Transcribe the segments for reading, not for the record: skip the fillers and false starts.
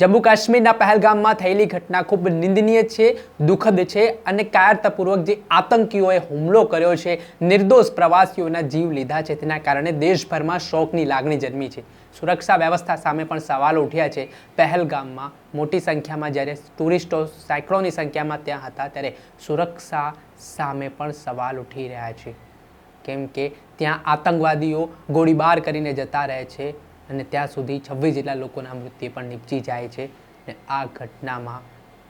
જમ્મુ કાશ્મીરના પહેલગામમાં થયેલી ઘટના ખૂબ નિંદનીય છે, દુઃખદ છે અને કાયરતાપૂર્વક જે આતંકીઓએ હુમલો કર્યો છે, નિર્દોષ પ્રવાસીઓના જીવ લીધા છે, તેના કારણે દેશભરમાં શોકની લાગણી જન્મી છે। સુરક્ષા વ્યવસ્થા સામે પણ સવાલો ઉઠ્યા છે। પહેલગામમાં મોટી સંખ્યામાં જ્યારે ટુરિસ્ટો સેંકડોની સંખ્યામાં ત્યાં હતા, ત્યારે સુરક્ષા સામે પણ સવાલ ઉઠી રહ્યા છે, કેમ કે ત્યાં આતંકવાદીઓ ગોળીબાર કરીને જતા રહે છે અને ત્યાં સુધી 26 જેટલા લોકોના મૃત્યુ પણ નીપજી જાય છે। અને આ ઘટનામાં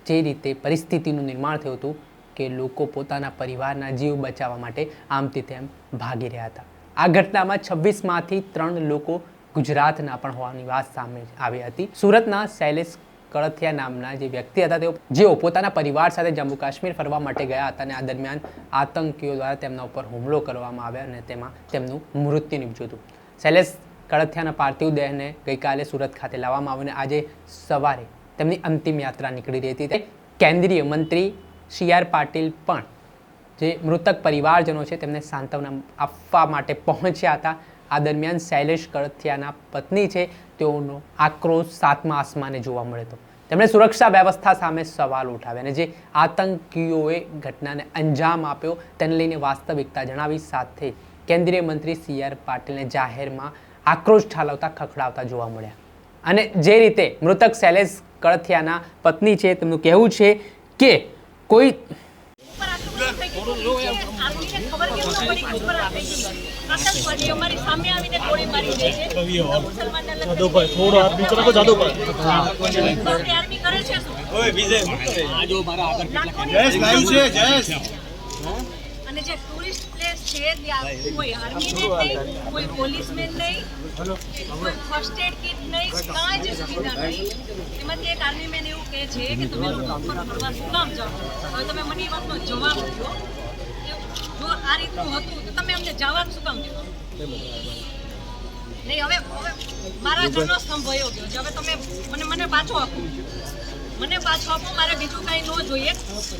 જે રીતે પરિસ્થિતિનું નિર્માણ થયું હતું કે લોકો પોતાના પરિવારના જીવ બચાવવા માટે આમથી તેમ ભાગી રહ્યા હતા। આ ઘટનામાં 26માંથી 3 લોકો ગુજરાતના પણ હોવાની વાત સામે આવી હતી। સુરતના શૈલેષ કળથિયા નામના જે વ્યક્તિ હતા, જેઓ પોતાના પરિવાર સાથે જમ્મુ કાશ્મીર ફરવા માટે ગયા હતા અને આ દરમિયાન આતંકીઓ દ્વારા તેમના ઉપર હુમલો કરવામાં આવ્યો અને તેમાં તેમનું મૃત્યુ નીપજ્યું હતું। શૈલેષ કળથિયાના પાર્થિવ દેહને ગઈકાલે સુરત ખાતે લાવવામાં આવ્યું અને આજે સવારે તેમની અંતિમ યાત્રા નીકળી રહી હતી। કેન્દ્રીય મંત્રી CR પાટીલ પણ જે મૃતક પરિવારજનો છે તેમને સાંત્વના આપવા માટે પહોંચ્યા હતા। આ દરમિયાન શૈલેષ કળથિયાના પત્ની છે, તેઓનો આક્રોશ 7મા આસમાને જોવા મળ્યો હતો। તેમણે સુરક્ષા વ્યવસ્થા સામે સવાલ ઉઠાવ્યા અને જે આતંકીઓએ ઘટનાને અંજામ આપ્યો તેને લઈને વાસ્તવિકતા જણાવી સાથે કેન્દ્રીય મંત્રી CR પાટીલને જાહેરમાં આક્રોશ ઠાલવતા ખખડાવતા જોવા મળ્યા। અને જે રીતે મૃતક શૈલેષ કળથિયાના પત્ની છે, તેમનું કહેવું છે કે કોઈ અને જે ટુરિસ્ટ પ્લેસ છે ત્યાં કોઈ આર્મી નહીં, કોઈ પોલીસમેન નહીં, કોઈ ફર્સ્ટ એડ કિટ નહીં, કાંઈ જ સુવિધા નહીં। એમાંથી એક આર્મી મેન એવું કહે છે કે તમે લોકો ઉપર ફરવા શું કામ જાઓ? હવે તમે મને એ વાતનો જવાબ આપો, જો આ રીતનું હતું તો તમે અમને જવાબ શું કામ દીધો નહીં? હવે મારા ઘરનો સ્તંભ વયો ગયો છે, હવે તમે મને પાછો આપો, મને પાછો આપો, મારે બીજું કાંઈ ન જોઈએ।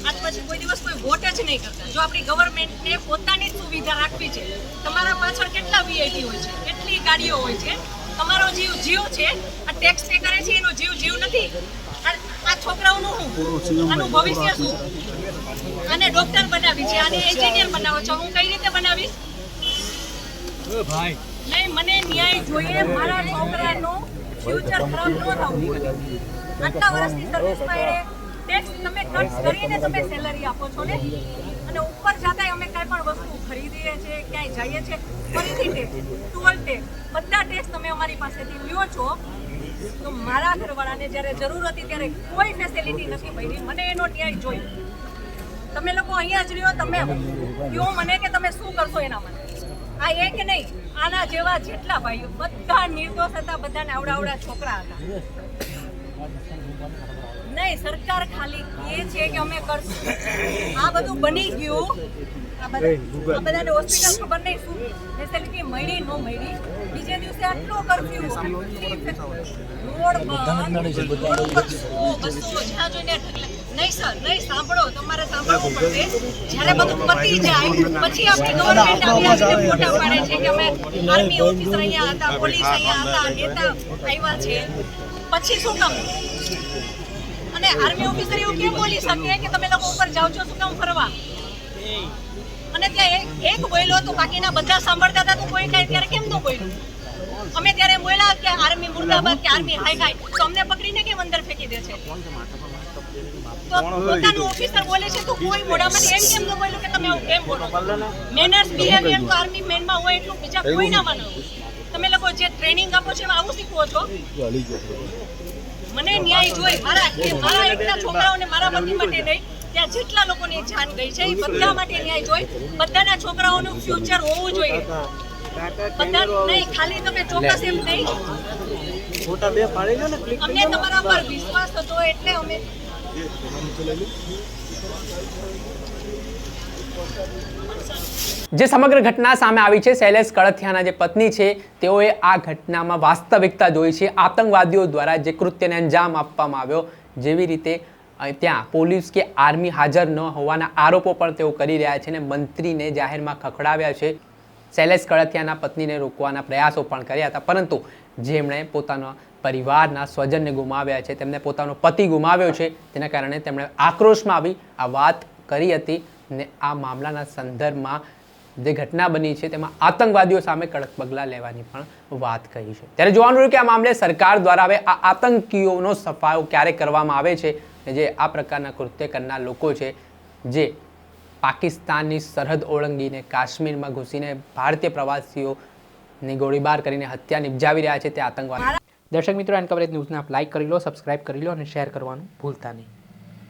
આજ પછી કોઈ દિવસ કોઈ વોટ જ નહીં કરતા। જો આપણી ગવર્મેન્ટને પોતાની જ સુવિધા રાખવી છે, તમારા પાછળ કેટલા VIP હોય છે, કેટલી ગાડીઓ હોય છે, તમારો જીવ છે, આ ટેક્સ પે કરે છે એનો જીવ નથી। આ છોકરાઓનું શું, આનું ભવિષ્ય શું? આને ડોક્ટર બનાવી છે, આને એન્જિનિયર બનાવો છો, હું કઈ રીતે બનાવીશ? નહીં, મને ન્યાય જોઈએ, મારા છોકરાનું ફ્યુચર ખરાબ ન થવું જોઈએ। આટલા વર્ષની સર્વિસમાં એને ટેક્સ તમે કટ કરીને તમે સેલરી આપો છો ને, અને ઉપર જતા અમે કાંઈ પણ વસ્તુ ખરીદીએ છીએ, ક્યાંય જઈએ છીએ, ફરીથી ટેક્સ, ટોલ ટેક્સ, બધા ટેક્સ તમે અમારી પાસેથી લ્યો છો। તો મારા ઘરવાળાને જ્યારે જરૂર હતી ત્યારે કોઈ ફેસિલિટી નથી મળી, મને એનો ન્યાય જોઈએ। તમે લોકો અહીંયા જ રહ્યો, તમે કહો મને કે તમે શું કરશો એના માટે। આ એક નહીં, આના જેવા જેટલા ભાઈઓ બધા નિર્દોષ હતા, બધાને આવડા છોકરા હતા। નહીં, સરકાર ખાલી એ છે કે અમે કરશું, આ બધું બની ગયું, આ બધાને હોસ્પિટલ ખબર નહીં શું ફેસિલિટી મળી ન મળી, બીજે દિવસે આટલો કરફ્યુ, રોડ બસો જ્યાં જોઈને નહીં સર, નહીં સાંભળો, તમારે સાંભળવું પડશે। જ્યારે બધું પતી જાય પછી આપણી ગવર્મેન્ટ આવીને ફોટા પાડે છે કે અમે આર્મી ઓફિસર અહીંયા હતા, પોલીસ અહીંયા હતા, નેતા આવ્યા છે, પછી શું કામ? અને આર્મી ઓફિસર એવું કેમ બોલી શકે કે તમે લોકો ઉપર જાઓ છો શું કામ ફરવા? અને ત્યાં એક બોલ્યો તો બાકીના બધા સાંભળતા હતા, તો કોઈ કાંઈ ત્યારે કેમ ન બોલ્યું? અમે ત્યારે બોલ્યા કે આર્મી મુર્દાબાદ કે આર્મી હાય હાય, તો અમને પકડીને કેમ અંદર ફેંકી દે છે? તો પોતાનું ઓફિસર બોલે છે તો કોઈ મોઢામાંથી એમ કેમ ન બોલ્યું કે તમે આવું કેમ બોલો? મેનર્સ બિહેવિયર તો આર્મી મેનમાં હોય એટલું બીજા કોઈ ના માનો। તમે લોકો જે ટ્રેનિંગ આપો છો એમાં આવું શીખવો છો? મને ન્યાય જોઈ, મારા એકના છોકરાઓને મારા પતિ માટે નહીં, ત્યાં જેટલા લોકોની જાન ગઈ છે એ બધા માટે ન્યાય જોઈ, બધાના છોકરાઓનું ફ્યુચર હોવું જોઈએ। બધા નહીં, ખાલી તમે ચોક્કસ એમ નહીં, અમને તમારા પર વિશ્વાસ હતો એટલે અમે જે સમગ્ર ઘટના સામે આવી છે, શૈલેષ કળથિયાના જે પત્ની છે, તેઓએ આ ઘટનામાં વાસ્તવિકતા જોઈ છે। આતંકવાદીઓ દ્વારા જે કૃત્યને અંજામ આપવામાં આવ્યો, જેવી રીતે ત્યાં પોલીસ કે આર્મી હાજર ન હોવાના આરોપો પણ તેઓ કરી રહ્યા છે અને મંત્રીને જાહેરમાં ખખડાવ્યા છે। શૈલેષ કળથિયાના પત્નીને રોકવાના પ્રયાસો પણ કર્યા હતા, પરંતુ જેમણે પોતાના પરિવારના સ્વજનને ગુમાવ્યા છે, તેમને પોતાનો પતિ ગુમાવ્યો છે, તેના કારણે તેમણે આક્રોશમાં આવી આ વાત કરી હતી ને આ મામલાના સંદર્ભમાં જે ઘટના બની છે તેમાં આતંકવાદીઓ સામે કડક પગલાં લેવાની પણ વાત કહી છે. ત્યારે જોવાનું રહ્યું કે આ મામલે સરકાર દ્વારા હવે આ આતંકીઓનો સફાયો ક્યારે કરવામાં આવે છે, જે આ પ્રકારના કૃત્ય કરનાર લોકો છે, જે પાકિસ્તાનની સરહદ ઓળંગીને કાશ્મીરમાં ઘૂસીને ભારતીય પ્રવાસીઓની ગોળીબાર કરીને હત્યા નિપજાવી રહ્યા છે તે આતંકવાદી. દર્શક મિત્રો, એન્ડ કવરેજ ન્યૂઝને આપ લાઈક કરી લો, સબસ્ક્રાઇબ કરી લો અને શેર કરવાનું ભૂલતા નહીં.